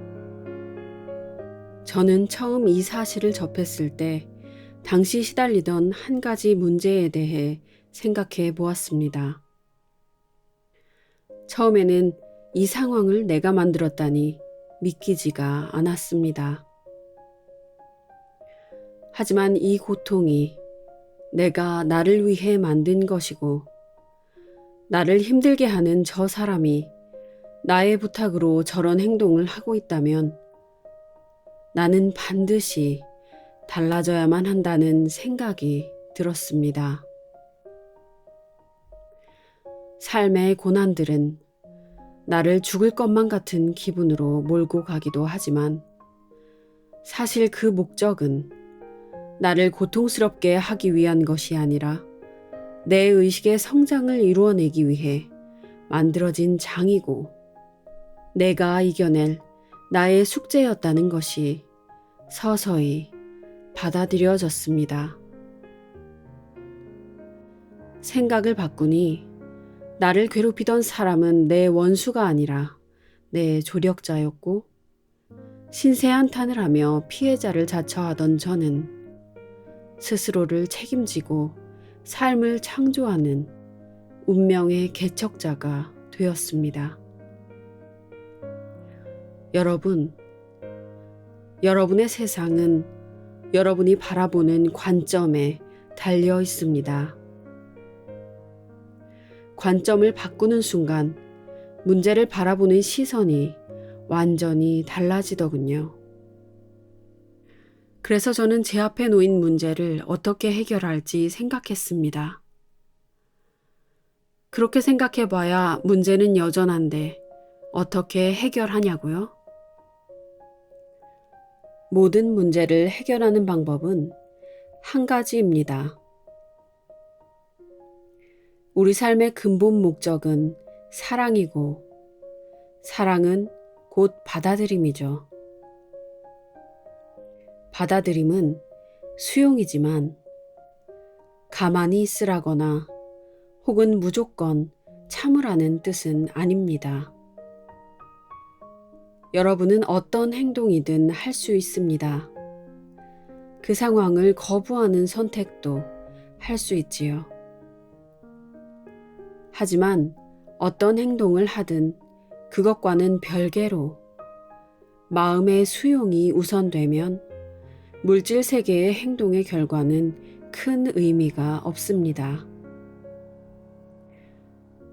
저는 처음 이 사실을 접했을 때 당시 시달리던 한 가지 문제에 대해 생각해 보았습니다. 처음에는 이 상황을 내가 만들었다니 믿기지가 않았습니다. 하지만 이 고통이 내가 나를 위해 만든 것이고, 나를 힘들게 하는 저 사람이 나의 부탁으로 저런 행동을 하고 있다면 나는 반드시 달라져야만 한다는 생각이 들었습니다. 삶의 고난들은 나를 죽을 것만 같은 기분으로 몰고 가기도 하지만 사실 그 목적은 나를 고통스럽게 하기 위한 것이 아니라 내 의식의 성장을 이루어내기 위해 만들어진 장이고 내가 이겨낼 나의 숙제였다는 것이 서서히 받아들여졌습니다. 생각을 바꾸니 나를 괴롭히던 사람은 내 원수가 아니라 내 조력자였고, 신세 한탄을 하며 피해자를 자처하던 저는 스스로를 책임지고 삶을 창조하는 운명의 개척자가 되었습니다. 여러분, 여러분의 세상은 여러분이 바라보는 관점에 달려 있습니다. 관점을 바꾸는 순간 문제를 바라보는 시선이 완전히 달라지더군요. 그래서 저는 제 앞에 놓인 문제를 어떻게 해결할지 생각했습니다. 그렇게 생각해봐야 문제는 여전한데 어떻게 해결하냐고요? 모든 문제를 해결하는 방법은 한 가지입니다. 우리 삶의 근본 목적은 사랑이고, 사랑은 곧 받아들임이죠. 받아들임은 수용이지만 가만히 있으라거나 혹은 무조건 참으라는 뜻은 아닙니다. 여러분은 어떤 행동이든 할 수 있습니다. 그 상황을 거부하는 선택도 할 수 있지요. 하지만 어떤 행동을 하든 그것과는 별개로 마음의 수용이 우선되면 물질 세계의 행동의 결과는 큰 의미가 없습니다.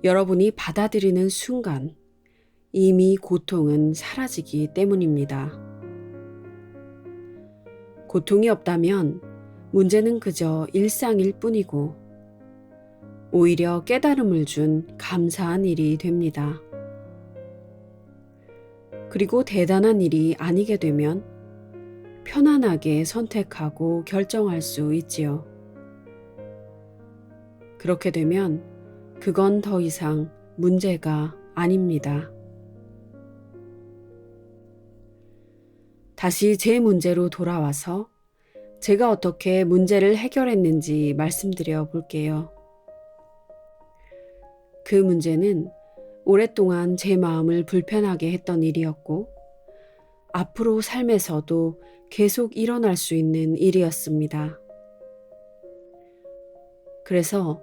여러분이 받아들이는 순간 이미 고통은 사라지기 때문입니다. 고통이 없다면 문제는 그저 일상일 뿐이고 오히려 깨달음을 준 감사한 일이 됩니다. 그리고 대단한 일이 아니게 되면 편안하게 선택하고 결정할 수 있지요. 그렇게 되면 그건 더 이상 문제가 아닙니다. 다시 제 문제로 돌아와서 제가 어떻게 문제를 해결했는지 말씀드려 볼게요. 그 문제는 오랫동안 제 마음을 불편하게 했던 일이었고 앞으로 삶에서도 계속 일어날 수 있는 일이었습니다. 그래서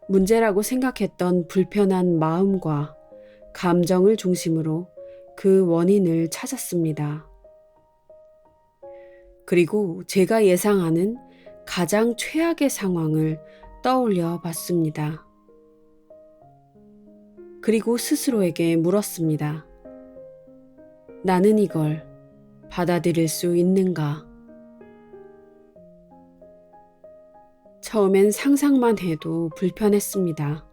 문제라고 생각했던 불편한 마음과 감정을 중심으로 그 원인을 찾았습니다. 그리고 제가 예상하는 가장 최악의 상황을 떠올려 봤습니다. 그리고 스스로에게 물었습니다. 나는 이걸 받아들일 수 있는가? 처음엔 상상만 해도 불편했습니다.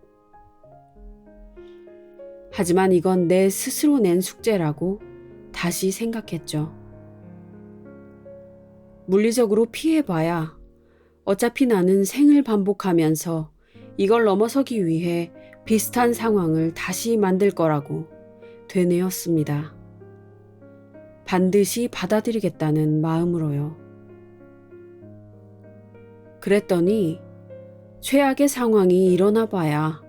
하지만 이건 내 스스로 낸 숙제라고 다시 생각했죠. 물리적으로 피해봐야 어차피 나는 생을 반복하면서 이걸 넘어서기 위해 비슷한 상황을 다시 만들 거라고 되뇌었습니다. 반드시 받아들이겠다는 마음으로요. 그랬더니 최악의 상황이 일어나 봐야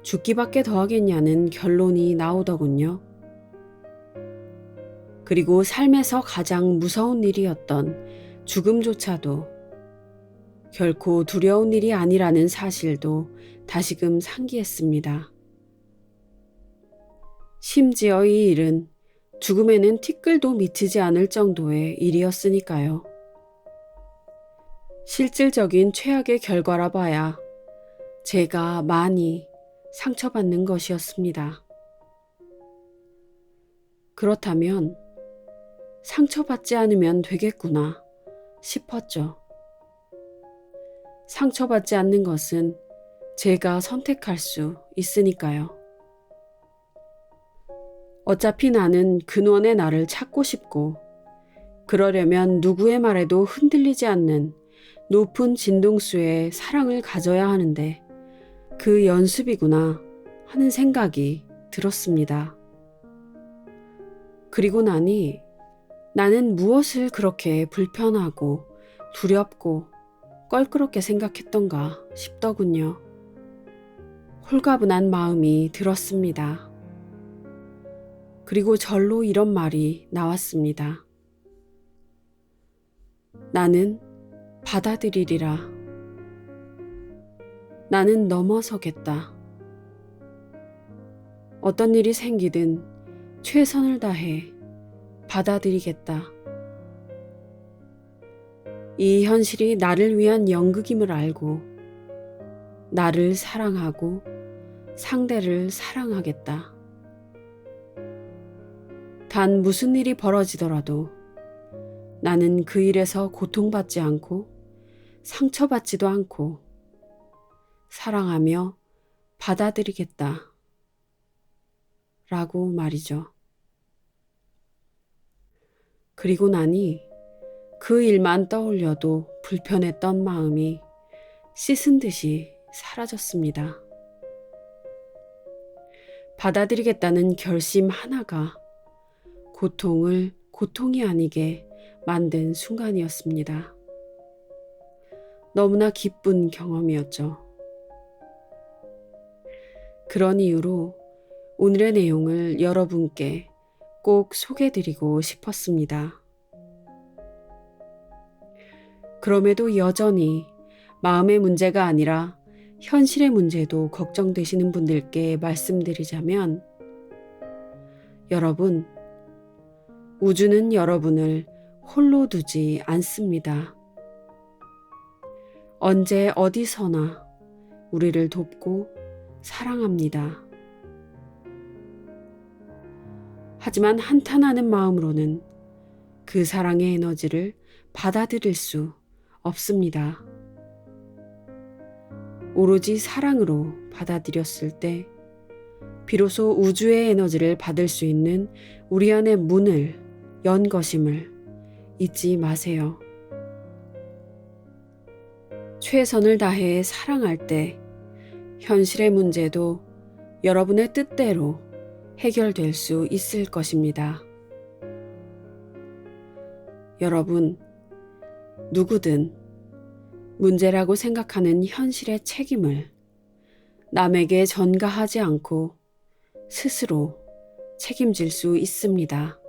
죽기밖에 더 하겠냐는 결론이 나오더군요. 그리고 삶에서 가장 무서운 일이었던 죽음조차도 결코 두려운 일이 아니라는 사실도 다시금 상기했습니다. 심지어 이 일은 죽음에는 티끌도 미치지 않을 정도의 일이었으니까요. 실질적인 최악의 결과라 봐야 제가 많이 상처받는 것이었습니다. 그렇다면 상처받지 않으면 되겠구나 싶었죠. 상처받지 않는 것은 제가 선택할 수 있으니까요. 어차피 나는 근원의 나를 찾고 싶고 그러려면 누구의 말에도 흔들리지 않는 높은 진동수의 사랑을 가져야 하는데 그 연습이구나 하는 생각이 들었습니다. 그리고 나니 나는 무엇을 그렇게 불편하고 두렵고 껄끄럽게 생각했던가 싶더군요. 홀가분한 마음이 들었습니다. 그리고 절로 이런 말이 나왔습니다. 나는 받아들이리라. 나는 넘어서겠다. 어떤 일이 생기든 최선을 다해 받아들이겠다. 이 현실이 나를 위한 연극임을 알고 나를 사랑하고 상대를 사랑하겠다. 단 무슨 일이 벌어지더라도 나는 그 일에서 고통받지 않고 상처받지도 않고 사랑하며 받아들이겠다. 라고 말이죠. 그리고 나니 그 일만 떠올려도 불편했던 마음이 씻은 듯이 사라졌습니다. 받아들이겠다는 결심 하나가 고통을 고통이 아니게 만든 순간이었습니다. 너무나 기쁜 경험이었죠. 그런 이유로 오늘의 내용을 여러분께 꼭 소개해드리고 싶었습니다. 그럼에도 여전히 마음의 문제가 아니라 현실의 문제도 걱정되시는 분들께 말씀드리자면 여러분, 우주는 여러분을 홀로 두지 않습니다. 언제 어디서나 우리를 돕고 사랑합니다. 하지만 한탄하는 마음으로는 그 사랑의 에너지를 받아들일 수 없습니다. 오로지 사랑으로 받아들였을 때 비로소 우주의 에너지를 받을 수 있는 우리 안의 문을 연 것임을 잊지 마세요. 최선을 다해 사랑할 때 현실의 문제도 여러분의 뜻대로 해결될 수 있을 것입니다. 여러분, 누구든 문제라고 생각하는 현실의 책임을 남에게 전가하지 않고 스스로 책임질 수 있습니다.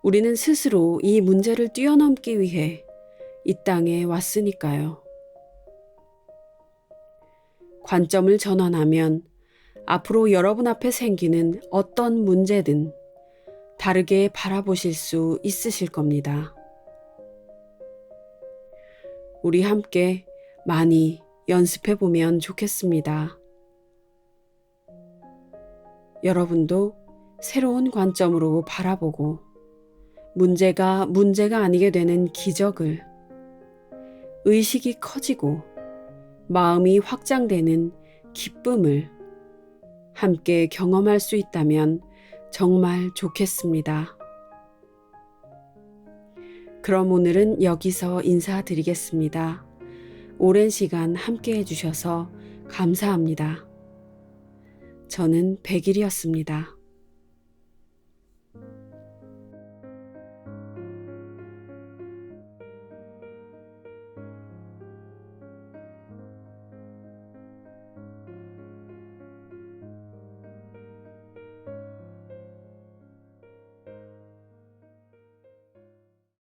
우리는 스스로 이 문제를 뛰어넘기 위해 이 땅에 왔으니까요. 관점을 전환하면 앞으로 여러분 앞에 생기는 어떤 문제든 다르게 바라보실 수 있으실 겁니다. 우리 함께 많이 연습해 보면 좋겠습니다. 여러분도 새로운 관점으로 바라보고 문제가 아니게 되는 기적을, 의식이 커지고 마음이 확장되는 기쁨을 함께 경험할 수 있다면 정말 좋겠습니다. 그럼 오늘은 여기서 인사드리겠습니다. 오랜 시간 함께 해주셔서 감사합니다. 저는 백일이었습니다.